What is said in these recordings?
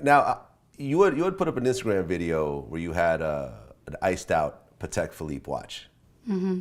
Now, you would put up an Instagram video where you had an iced out Patek Philippe watch. Mm-hmm.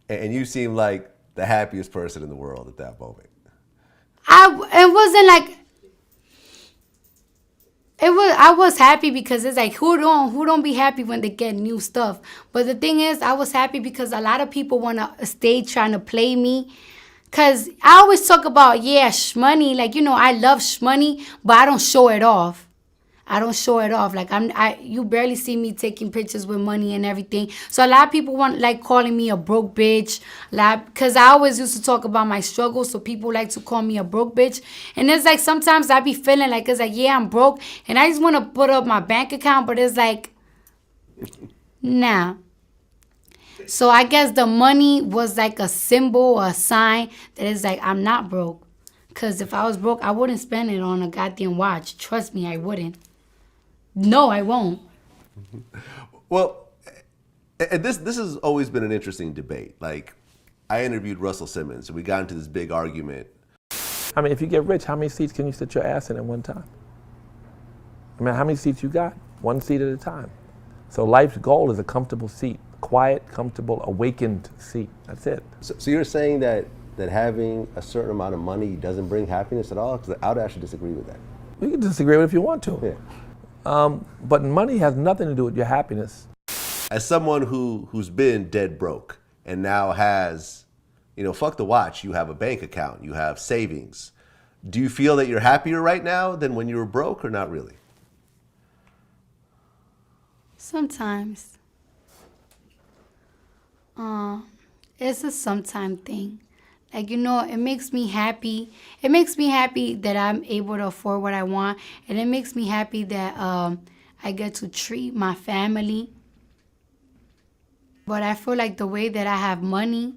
And you seemed like the happiest person in the world at that moment. It wasn't like I was happy because it's like who don't be happy when they get new stuff. But the thing is, I was happy because a lot of people wanna stay trying to play me. Cause I always talk about shmoney, like I love shmoney, but I don't show it off. I don't show it off. Like you barely see me taking pictures with money and everything. So a lot of people want like calling me a broke bitch. Cause I always used to talk about my struggles, so people like to call me a broke bitch. And it's like sometimes I be feeling like it's like I'm broke, and I just want to put up my bank account, but it's like, nah. So I guess the money was like a symbol or a sign that it's like I'm not broke. Cause if I was broke, I wouldn't spend it on a goddamn watch. Trust me, I wouldn't. No, I won't. Well, and this has always been an interesting debate. Like, I interviewed Russell Simmons, and we got into this big argument. I mean, if you get rich, how many seats can you sit your ass in at one time? I mean, how many seats you got? One seat at a time. So life's goal is a comfortable seat, quiet, comfortable, awakened seat. That's it. So you're saying that having a certain amount of money doesn't bring happiness at all? Because I would actually disagree with that. You can disagree with it if you want to. Yeah. But money has nothing to do with your happiness. As someone who's been dead broke and now has, fuck the watch, you have a bank account, you have savings. Do you feel that you're happier right now than when you were broke, or not really? Sometimes. It's a sometime thing. Like, it makes me happy. It makes me happy that I'm able to afford what I want. And it makes me happy that I get to treat my family. But I feel like the way that I have money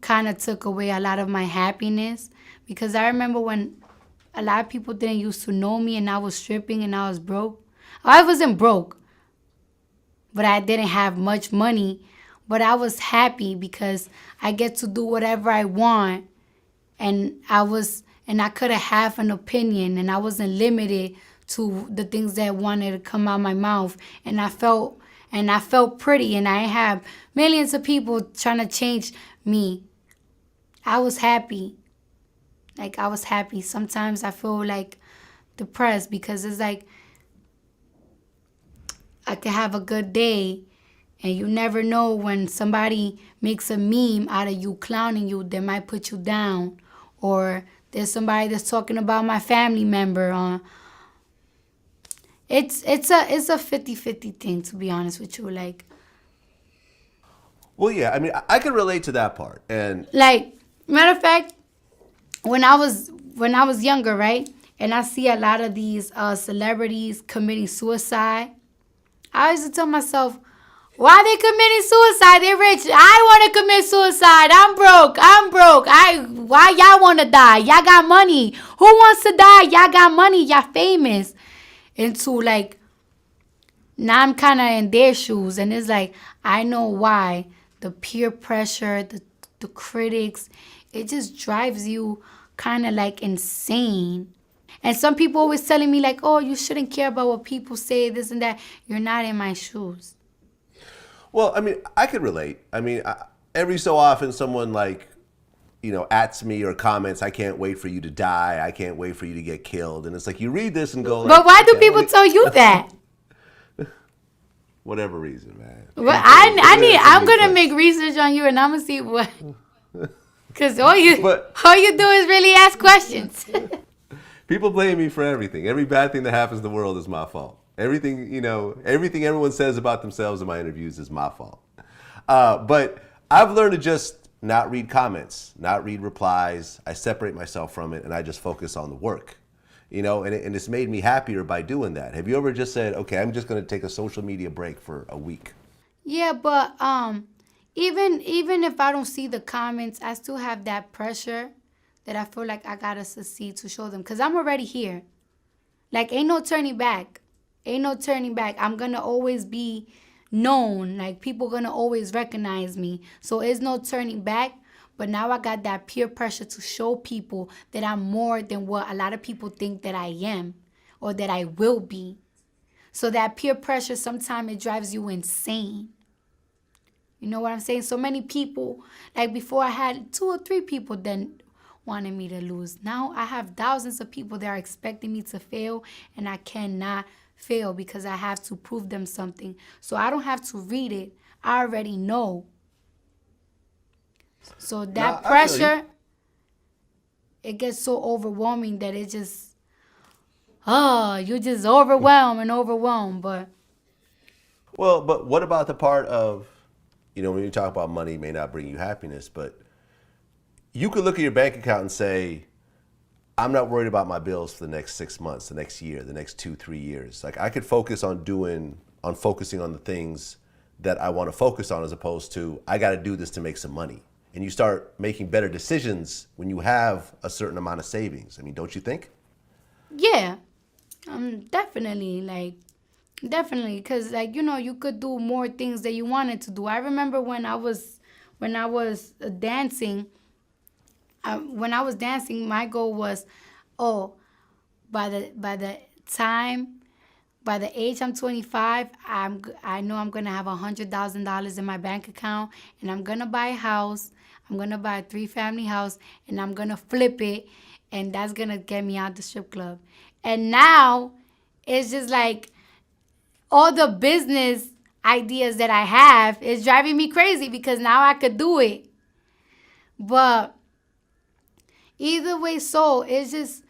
kind of took away a lot of my happiness. Because I remember when a lot of people didn't used to know me and I was stripping and I was broke. I wasn't broke, but I didn't have much money. But I was happy because I get to do whatever I want, and I could have an opinion, and I wasn't limited to the things that wanted to come out my mouth, and I felt pretty, and I have millions of people trying to change me. I was happy. Like, I was happy. Sometimes I feel like depressed because it's like I could have a good day. And you never know when somebody makes a meme out of you clowning you, they might put you down. Or there's somebody that's talking about my family member. It's a 50-50 thing, to be honest with you. Like, well, yeah, I mean, I can relate to that part. And like, matter of fact, when I was younger, right, and I see a lot of these celebrities committing suicide, I used to tell myself, why they committing suicide? They're rich. I want to commit suicide. I'm broke. Why y'all want to die? Y'all got money. Who wants to die? Y'all got money. Y'all famous. And so, like, now I'm kind of in their shoes. And it's like, I know why. The peer pressure, the critics, it just drives you kind of like insane. And some people always telling me like, oh, you shouldn't care about what people say, this and that. You're not in my shoes. Well, I mean, I could relate. I mean, every so often someone like, ats me or comments, I can't wait for you to die. I can't wait for you to get killed. And it's like, you read this and go like, but why do people tell you that? Whatever reason, man. Well, I'm going to make research on you and I'm going to see what, because all you do is really ask questions. People blame me for everything. Every bad thing that happens in the world is my fault. Everything everyone says about themselves in my interviews is my fault. But I've learned to just not read comments, not read replies. I separate myself from it and I just focus on the work, and it's made me happier by doing that. Have you ever just said, okay, I'm just going to take a social media break for a week? Yeah, but even if I don't see the comments, I still have that pressure that I feel like I got to succeed to show them because I'm already here. Like, ain't no turning back. Ain't no turning back. I'm going to always be known. Like, people going to always recognize me. So it's no turning back. But now I got that peer pressure to show people that I'm more than what a lot of people think that I am. or that I will be. So that peer pressure, sometimes it drives you insane. You know what I'm saying? So many people, like before I had 2 or 3 people then wanted me to lose. Now I have thousands of people that are expecting me to fail, and I cannot fail because I have to prove them something. So I don't have to read it. I already know. So that pressure, it gets so overwhelming that it just, you just overwhelmed. But Well, but what about the part of, when you talk about money may not bring you happiness, but you could look at your bank account and say, I'm not worried about my bills for the next 6 months, the next year, the next 2-3 years. Like I could focus on focusing on the things that I want to focus on, as opposed to I got to do this to make some money. And you start making better decisions when you have a certain amount of savings. I mean, don't you think? yeah, definitely, because you could do more things that you wanted to do. I remember when I was dancing. When I was dancing, my goal was, by the age I'm 25, I know I'm gonna have $100,000 in my bank account, and I'm gonna buy a house. I'm gonna buy a 3-family house, and I'm gonna flip it, and that's gonna get me out the strip club. And now, it's just like all the business ideas that I have is driving me crazy because now I could do it. But either way, so it's just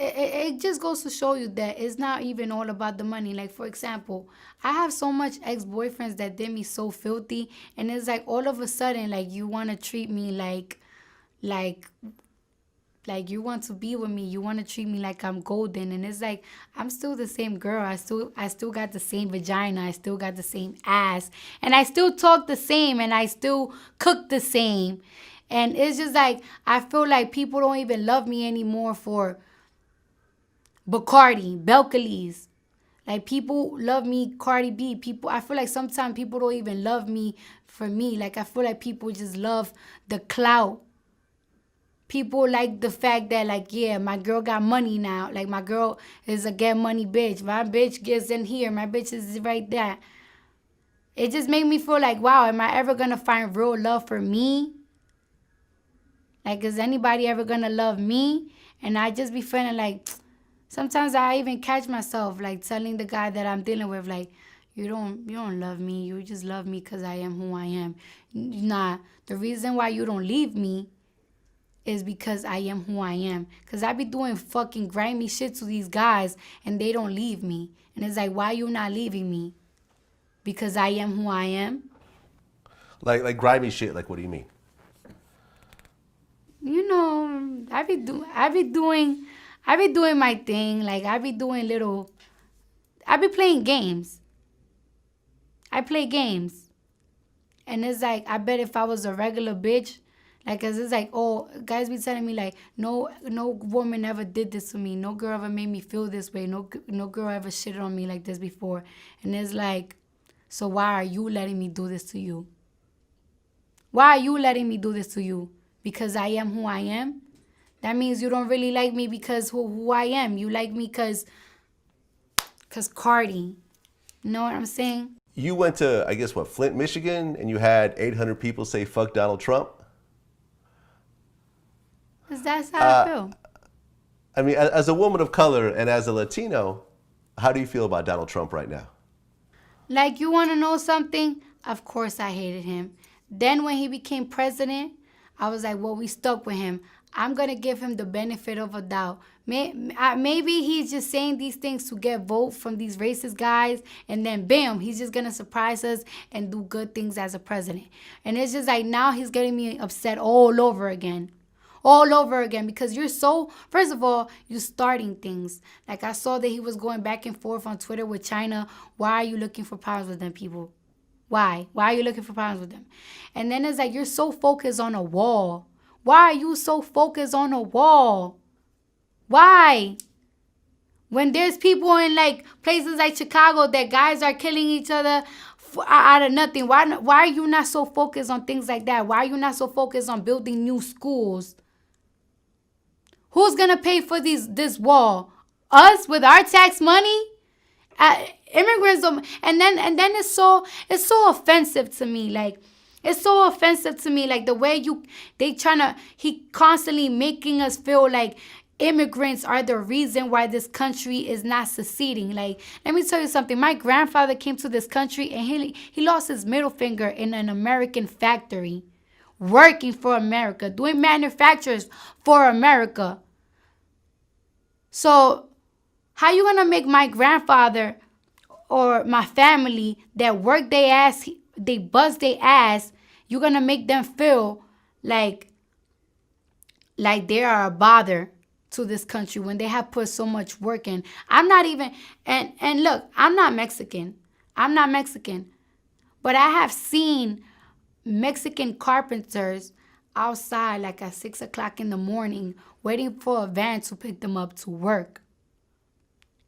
it just goes to show you that it's not even all about the money. Like, for example, I have so much ex-boyfriends that did me so filthy, and it's like all of a sudden, like, you want to treat me like you want to be with me, you want to treat me like I'm golden, and it's like I'm still the same girl. I still got the same vagina, I still got the same ass, and I still talk the same, and I still cook the same. And it's just like I feel like people don't even love me anymore for Bacardi, Belcalis. Like, people love me, Cardi B. I feel like sometimes people don't even love me for me. Like, I feel like people just love the clout. People like the fact that, like, yeah, my girl got money now. Like, my girl is a get money bitch. My bitch gets in here. My bitch is right there. It just made me feel like, wow, am I ever going to find real love for me? Like, is anybody ever going to love me? And I just be feeling like, sometimes I even catch myself, like, telling the guy that I'm dealing with, like, you don't love me. You just love me because I am who I am. Nah, the reason why you don't leave me is because I am who I am. Because I be doing fucking grimy shit to these guys, and they don't leave me. And it's like, why you not leaving me? Because I am who I am? Like grimy shit, like what do you mean? I be doing my thing. Like, I be playing games. I play games. And it's like, I bet if I was a regular bitch, like, 'cause it's like, guys be telling me, like, no woman ever did this to me. No girl ever made me feel this way. No girl ever shitted on me like this before. And it's like, so why are you letting me do this to you? Why are you letting me do this to you? Because I am who I am? That means you don't really like me because who I am. You like me because Cardi. You know what I'm saying? You went to, I guess, Flint, Michigan, and you had 800 people say fuck Donald Trump? Because that's how I feel. I mean, as a woman of color and as a Latino, how do you feel about Donald Trump right now? Like, you want to know something? Of course I hated him. Then when he became president, I was like, well, we stuck with him. I'm going to give him the benefit of a doubt. Maybe he's just saying these things to get vote from these racist guys, and then bam, he's just going to surprise us and do good things as a president. And it's just like, now he's getting me upset all over again. All over again, because first of all, you're starting things. Like, I saw that he was going back and forth on Twitter with China. Why are you looking for problems with them, people? Why? Why are you looking for problems with them? And then it's like, you're so focused on a wall. Why are you so focused on a wall? Why? When there's people in, like, places like Chicago that guys are killing each other out of nothing. Why are you not so focused on things like that? Why are you not so focused on building new schools? Who's going to pay for this wall? us with our tax money. Immigrants don't, and then it's so offensive to me. Like, it's so offensive to me. Like the way he constantly making us feel like immigrants are the reason why this country is not succeeding. Like, let me tell you something. My grandfather came to this country and he lost his middle finger in an American factory, working for America, doing manufacturers for America. So how you gonna make my grandfather or my family that work their ass, they bust their ass, you're gonna make them feel like they are a bother to this country when they have put so much work in? I'm not even, and look, I'm not Mexican. But I have seen Mexican carpenters outside like at 6 o'clock in the morning waiting for a van to pick them up to work.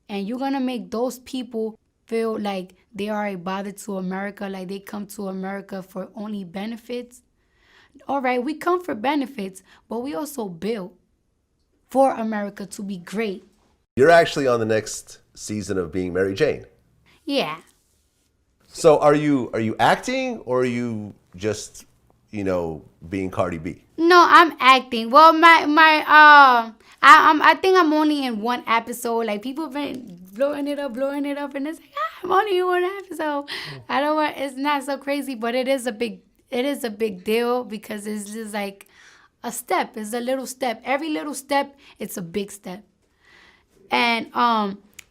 And you're going to make those people feel like they are a bother to America, like they come to America for only benefits? All right, we come for benefits, but we also build for America to be great. You're actually on the next season of being Mary Jane. Yeah. So are you acting, or are you just, being Cardi B? No, I'm acting. Well, I think I'm only in one episode. Like, people have been blowing it up, and it's like, I'm only in one episode. I don't want. It's not so crazy, but it is a big deal because it's just like a step. It's a little step. Every little step, it's a big step. And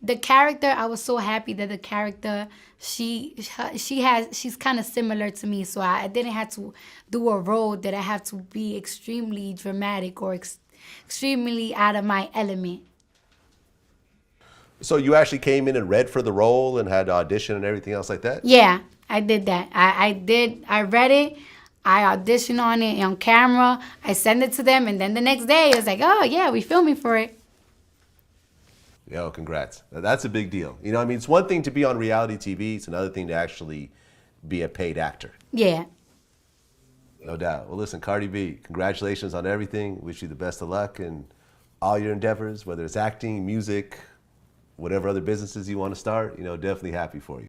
the character, I was so happy that the character, she's kind of similar to me. So I didn't have to do a role that I have to be extremely dramatic or extremely out of my element. So you actually came in and read for the role and had to audition and everything else like that? Yeah, I did that. I read it. I auditioned on it on camera. I sent it to them, and then the next day, it was like, oh, yeah, we filming for it. Yo, congrats. That's a big deal. It's one thing to be on reality TV. It's another thing to actually be a paid actor. Yeah. No doubt. Well, listen, Cardi B, congratulations on everything. Wish you the best of luck in all your endeavors, whether it's acting, music, whatever other businesses you want to start. Definitely happy for you.